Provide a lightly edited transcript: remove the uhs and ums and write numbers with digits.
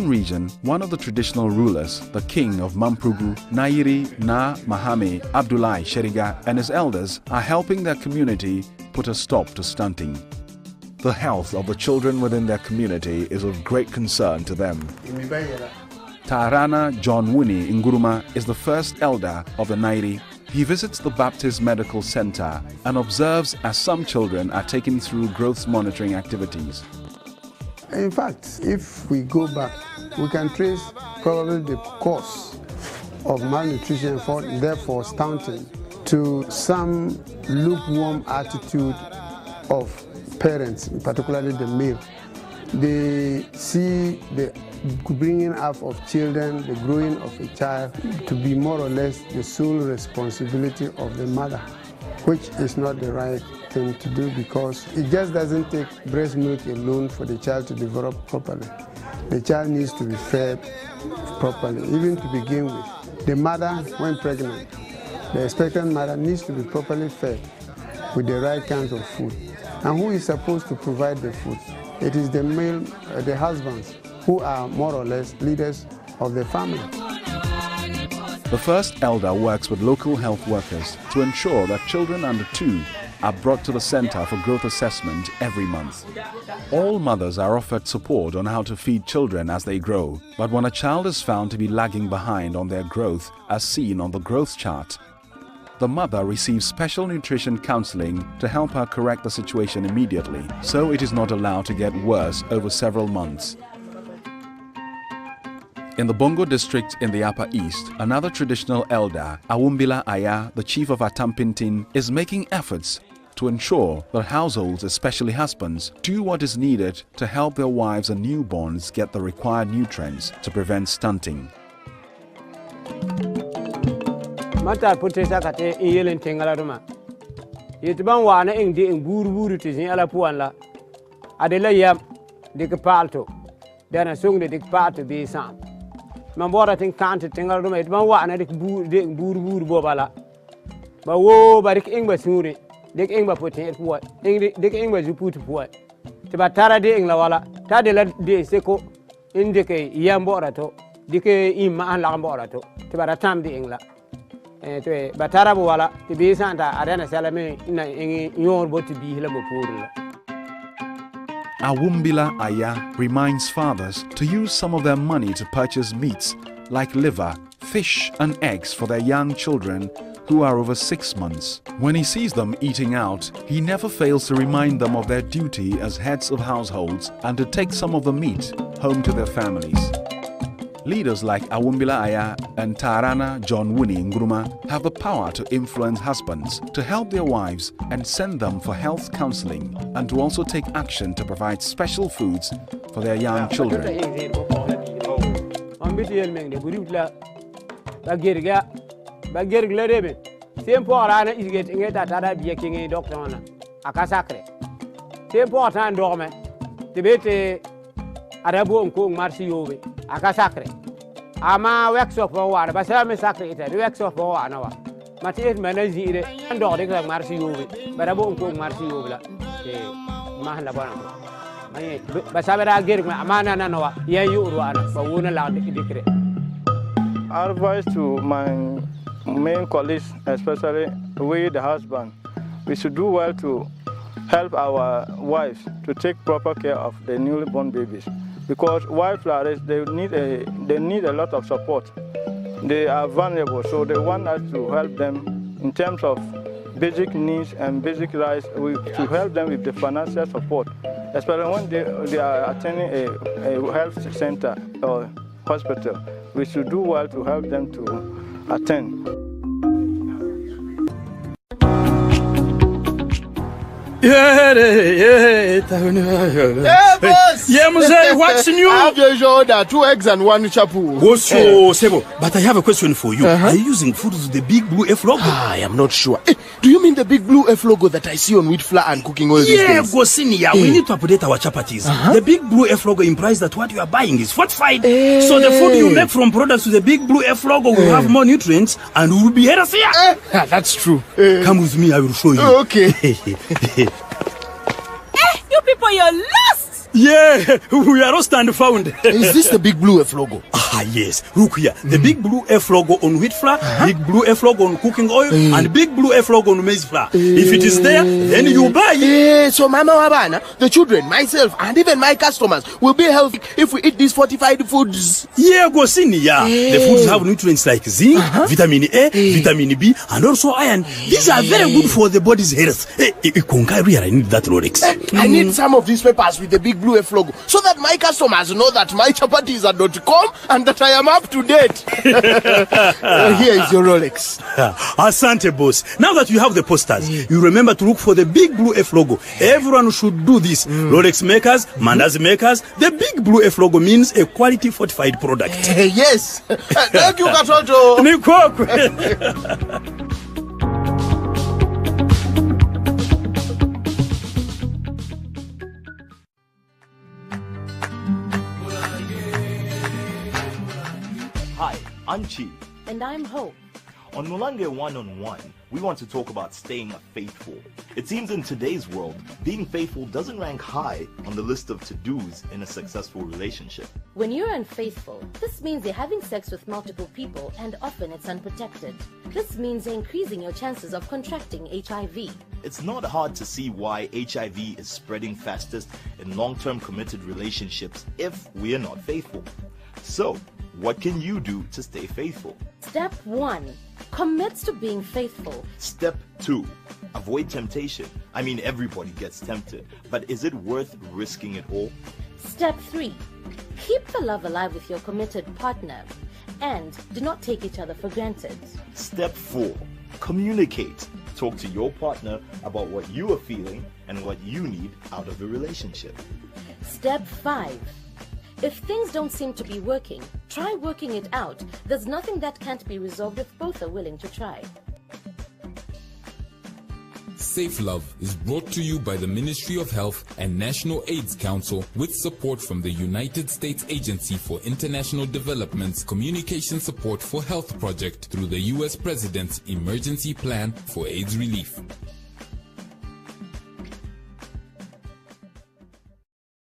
own region, one of the traditional rulers, the king of Mamprugu, Nairi Na Mahame Abdullahi Sheriga, and his elders are helping their community put a stop to stunting. The health of the children within their community is of great concern to them. Tarana John Wuni Nguruma is the first elder of the Nairi. He visits the Baptist Medical Center and observes as some children are taken through growth monitoring activities. In fact, if we go back, we can trace probably the cause of malnutrition, therefore stunting, to some lukewarm attitude of parents, particularly the male. They see the bringing up of children, the growing of a child, to be more or less the sole responsibility of the mother, which is not the right thing to do, because it just doesn't take breast milk alone for the child to develop properly. The child needs to be fed properly, even to begin with. The mother, when pregnant, the expectant mother needs to be properly fed with the right kinds of food. And who is supposed to provide the food? It is the male, the husbands, who are more or less leaders of the family. The first elder works with local health workers to ensure that children under 2 are brought to the Center for Growth Assessment every month. All mothers are offered support on how to feed children as they grow, but when a child is found to be lagging behind on their growth, as seen on the growth chart, the mother receives special nutrition counseling to help her correct the situation immediately, so it is not allowed to get worse over several months. In the Bongo district in the Upper East, another traditional elder, Awumbila Aya, the chief of Atampintin, is making efforts to ensure that households, especially husbands, do what is needed to help their wives and newborns get the required nutrients to prevent stunting. Mata putesa kate yelen tengala duma yitban wana indi in buru tizin ala puanla adela yam dik palto dana sung de dik palto be sam man bora tin kante tengala duma yitban wana dik buru bobala ba wo barik ingba suri dik ingba putin puat dik ingba zuputu puat tiba tara de ingla wala ta de la de seko indike yam bora to dike imma an la bora to tiba tam de ingla to batarabu wala to be santa arena salame na yor boti bi hilamo purla. Awumbila Aya reminds fathers to use some of their money to purchase meats like liver, fish and eggs for their young children who are over 6 months. When he sees them eating out, he never fails to remind them of their duty as heads of households and to take some of the meat home to their families. Leaders like Awumbila Aya and Tarana John Wuni Nguruma have the power to influence husbands, to help their wives and send them for health counseling, and to also take action to provide special foods for their young children. Ama workshop for one, but some sacred workshop for one hour. Matthias Manazzi and Doric like Marcio, but I won't cook Marcio. Mahalabana. But Sabara get my man and Noah, yeah, you run, but won't allow the decree. Advice to my main colleagues, especially we, the husband, we should do well to help our wives to take proper care of the newly born babies. Because while flowers, they need a lot of support. They are vulnerable, so they want us to help them in terms of basic needs and basic rights, to help them with the financial support, especially when they are attending a health center or hospital. We should do well to help them to attend. Hey, boss! Yeah, Mose, what's new? I have your order, 2 eggs and 1 chapu. Oh, so, Sebo, but I have a question for you. Are you using food with the big blue F logo? I am not sure. Do you mean the big blue F logo that I see on wheat flour and cooking oil these days? Yeah, Gosinia, we need to update our chapatis. The big blue F logo implies that what you are buying is fortified. So the food you make from products with the big blue F logo will have more nutrients and will be healthier. That's true. Come with me, I will show you. Okay. You people, you're lost! Yeah, we are lost and found. Is this the big blue F logo? Ah, yes. Look here. The big blue F logo on wheat flour, big blue F logo on cooking oil, and big blue F logo on maize flour. If it is there, then you buy it. So Mama Wabana, the children, myself, and even my customers will be healthy if we eat these fortified foods. Yeah, go see yeah. The foods have nutrients like zinc, vitamin A, vitamin B, and also iron. These are very good for the body's health. I need that Rolex. I need some of these papers with the big blue F logo so that my customers know that my chapatis are .com and that I am up to date. Here is your Rolex. Asante, boss. Now that you have the posters, you remember to look for the big blue F logo. Everyone should do this. Rolex makers, Mandazi makers, the big blue F logo means a quality fortified product. Yes. Thank you, Katoto. Hi, I'm Chi. And I'm Hope. On Mulange One-on-One, we want to talk about staying faithful. It seems in today's world, being faithful doesn't rank high on the list of to-dos in a successful relationship. When you're unfaithful, this means you're having sex with multiple people and often it's unprotected. This means you're increasing your chances of contracting HIV. It's not hard to see why HIV is spreading fastest in long-term committed relationships if we are not faithful. So, what can you do to stay faithful? Step 1. Commit to being faithful. Step 2. Avoid temptation. I mean, everybody gets tempted, but is it worth risking it all? Step 3. Keep the love alive with your committed partner and do not take each other for granted. Step 4. Communicate. Talk to your partner about what you are feeling and what you need out of the relationship. Step 5. If things don't seem to be working, try working it out. There's nothing that can't be resolved if both are willing to try. Safe Love is brought to you by the Ministry of Health and National AIDS Council with support from the United States Agency for International Development's Communication Support for Health project through the U.S. President's Emergency Plan for AIDS Relief.